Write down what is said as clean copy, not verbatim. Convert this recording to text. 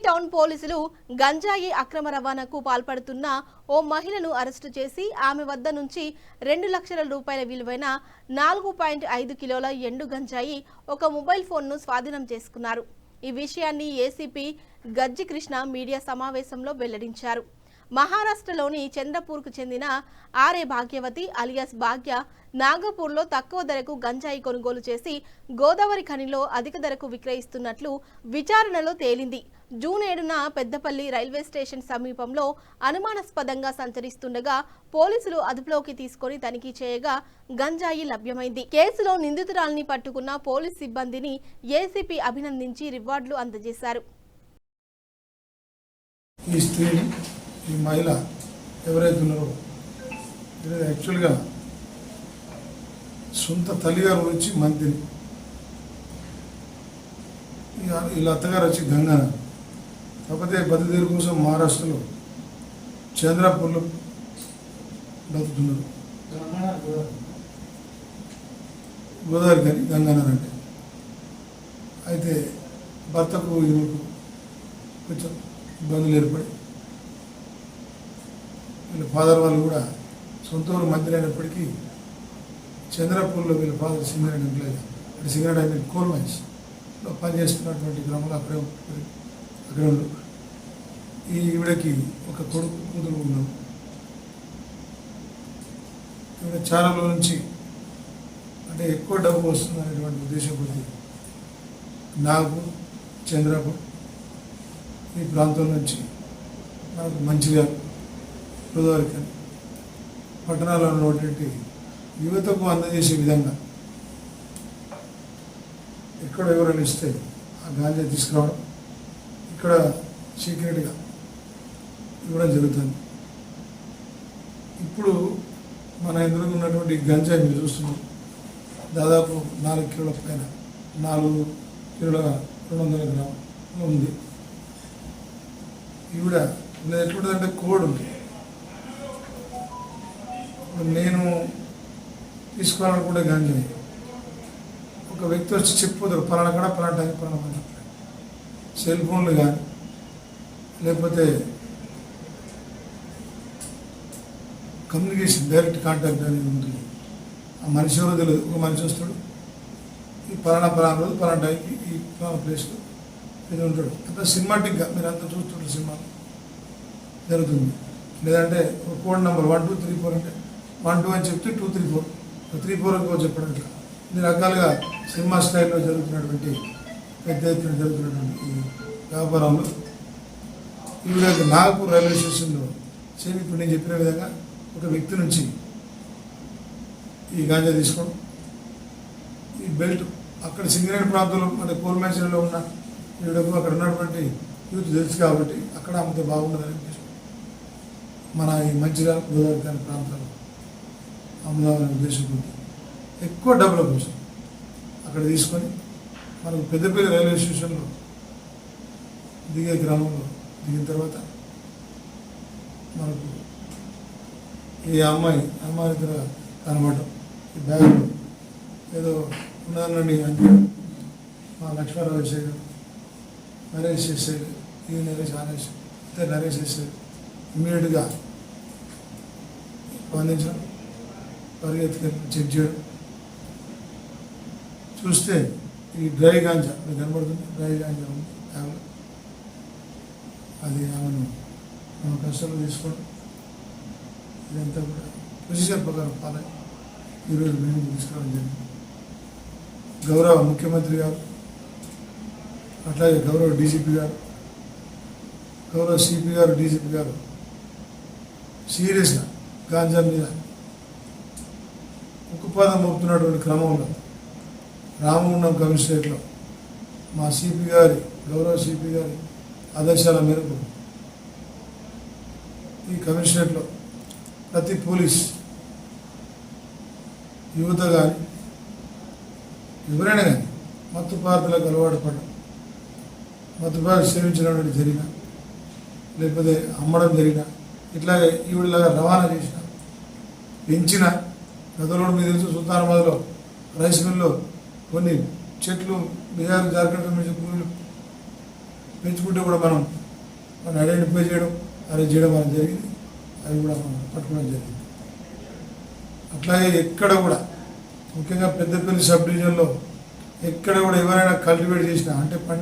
Town పోలీసులు గంజాయి అక్రమ రవాణాకు పాల్పడుతున్న ఓ మహిళను అరెస్టు చేసి ఆమె వద్ద నుంచి 2 లక్షల రూపాయల విలువైన 4.5 కిలోల ఎండు గంజాయి ఒక మొబైల్ ఫోన్ను స్వాధీనం చేసుకున్నారు. ఈ విషయాన్ని ఏసీపీ గజ్జి కృష్ణ మీడియా సమావేశంలో వెల్లడించారు. మహారాష్ట్రలోని చంద్రపూర్కు చెందిన ఆర్ఏ భాగ్యవతి అలియాస్ భాగ్య నాగపూర్లో తక్కువ ధరకు గంజాయి కొనుగోలు చేసి గోదావరి ఖనిలో అధిక ధరకు విక్రయిస్తున్నట్లు విచారణలో తేలింది. జూన్ 7న పెద్దపల్లి రైల్వే స్టేషన్ సమీపంలో అనుమానాస్పదంగా సంచరిస్తుండగా పోలీసులు అదుపులోకి తీసుకుని తనిఖీ చేయగా గంజాయి లభ్యమైంది. కేసులో నిందితురాలిని పట్టుకున్న పోలీస్ సిబ్బందిని ఏసీపీ అభినందించి రివార్డులు అందజేశారు. ఈ మహిళ ఎవరైతే ఉన్నారో యాక్చువల్గా సొంత తల్లిగారు వచ్చి మంత్రిని, వీళ్ళ అత్తగారు వచ్చి గంగా. కాకపోతే బతుదేరు కోసం మహారాష్ట్రలో చంద్రపూర్లో బతుకుతున్నారు. గోదావరి కానీ గంగానగర్ అంటే. అయితే భర్తకు ఈమెకు కొంచెం ఇబ్బందులు ఏర్పడి వీళ్ళ ఫాదర్ వాళ్ళు కూడా సొంత ఊరు మంత్రి అయినప్పటికీ చంద్రపూర్లో వీళ్ళ ఫాదర్ సింగరేట్ ఎంప్లాయీ, అంటే సింగరేట్ కోల్ మైన్స్లో పనిచేస్తున్నటువంటి గ్రామంలో అక్కడే ఈవిడకి ఒక కొడుకు కూతురు ఉన్నారు. ఈవిడ చాలాలో నుంచి అంటే ఎక్కువ డబ్బు వస్తుంది అనేటువంటి ఉద్దేశం కొద్ది నాగపూర్, చంద్రపూర్ ఈ ప్రాంతం నుంచి మనకు మంచిర్యాల, గోదావరి కానీ పట్టణాల్లో ఉన్నటువంటి యువతకు అందజేసే విధంగా ఎక్కడ ఎవరైనా ఇస్తే ఆ గాంజా తీసుకురావడం, ఇక్కడ సీక్రెట్గా ఇవ్వడం జరుగుతుంది. ఇప్పుడు మన ఎదురుగా ఉన్నటువంటి గంజాయి మీరు చూస్తున్నాం, దాదాపు 4 కిలోల పైన 4 కిలోల 200 గ్రాములు ఉంది. ఈవిడ ఎట్లుంటుందంటే కోడ్ ఉంది. నేను తీసుకోవాలనుకుంటే గంజాయి ఒక వ్యక్తి వచ్చి చెప్పిపోతారు, పలానా కూడా పలానా టైం పలానా. సెల్ ఫోన్లు కానీ లేకపోతే కమ్యూనికేషన్ డైరెక్ట్ కాంటాక్ట్ అనేది ఉంటుంది. ఆ మనిషి ఎవరో తెలియదు, ఒక మనిషి వస్తాడు, ఈ పలానా రోజు పలానా టైంకి ఈ పలానా ప్లేస్లో ఇది ఉంటాడు. అంతా సినిమాటిక్గా మీరు అంతా చూస్తుంటారు, సినిమా జరుగుతుంది. లేదంటే ఒక కోడ్ నెంబర్ 1 2 3 4 అంటే 1 2 అని చెప్తే 2 3 4 3 4 చెప్పడం. ఇట్లా ఇన్ని రకాలుగా సినిమా స్టైల్లో జరుగుతున్నటువంటి పెద్ద ఎత్తున జరుగుతున్నటువంటి ఈ వ్యాపారంలో ఈవిడ నాగపూర్ రైల్వే స్టేషన్లో సేమ్ ఇప్పుడు నేను చెప్పిన విధంగా ఒక వ్యక్తి నుంచి ఈ గాంజా తీసుకోవడం, ఈ బెల్ట్ అక్కడ సింగరేట్ ప్రాంతంలో అంటే కోల్ మైన్స్లో ఉన్న ఈవిడకు అక్కడ ఉన్నటువంటి యూత్ తెలుసు కాబట్టి అక్కడ అమ్మితే బాగుండదని మన ఈ మంచిర్యాల, గోదావరి కానీ ప్రాంతాల్లో అమ్ముదామనే ఉద్దేశం ఉంది. ఎక్కువ డబ్బుల కోసం అక్కడ తీసుకొని మనకు పెద్దపల్లి రైల్వే స్టేషన్లో దిగే గ్రామంలో దిగిన తర్వాత మనకు ఈ అమ్మాయి కనబడటం, ఈ బ్యాగ్లో ఏదో ఉన్నానండి అంటే మా లక్ష్మణరావు వేసాడు, నరేష్ చేసాడు, ఈ నరేష్ ఆనేష్ అయితే నరేష్ చేసాడు. ఇమ్మీడియట్గా స్పందించడం, పరిగెత్తుకెళ్ళి చెక్ చేయడం, చూస్తే ఈ డ్రై గాంజా మీకు కనబడుతుంది. డ్రై గాంజా ఉంది బ్యాగ్లో. అది ఆమెను మనం కష్టంలో తీసుకోవడం, ఇదంతా కూడా ప్రొసీజర్ ప్రకారం ఫాలో ఈరోజు మేము తీసుకురావడం జరిగింది. గౌరవ ముఖ్యమంత్రి గారు, అట్లాగే గౌరవ డీజీపీ గారు, గౌరవ సిపి గారు, డీజీపీ గారు సీరియస్గా గాంజా మీద ఉక్కుపాదం మోపుతున్నటువంటి క్రమంలో రామగుండం కమిషనరేట్లో మా సిపి గారి, గౌరవ సిపి గారి ఆదేశాల మేరకు ఈ కమిషనరేట్లో ప్రతి పోలీస్ యువత కానీ ఎవరైనా కానీ మత్తు పదార్థాలకు అలవాటు పడడం, మత్తు పదార్థాలు సేవించడం జరిగిన, లేకపోతే అమ్మడం జరిగిన, ఇట్లాగే ఈవిడలాగా రవాణా చేసిన, పెంచిన గతంలో మీకు తెలుసు సుల్తానాబాద్లో రైస్ మిల్లో కొన్ని చెట్లు బీహార్ జార్ఖండ్ నుంచి కూలీలు పెంచుకుంటే కూడా మనం ఐడెంటిఫై చేయడం అరెస్ట్ చేయడం అనేది జరిగింది. అవి కూడా మనం పట్టుకోవడం జరిగింది. అట్లాగే ఎక్కడ కూడా ముఖ్యంగా పెద్దపల్లి సబ్ డివిజన్లో ఎక్కడ కూడా ఎవరైనా కల్టివేట్ చేసినా అంటే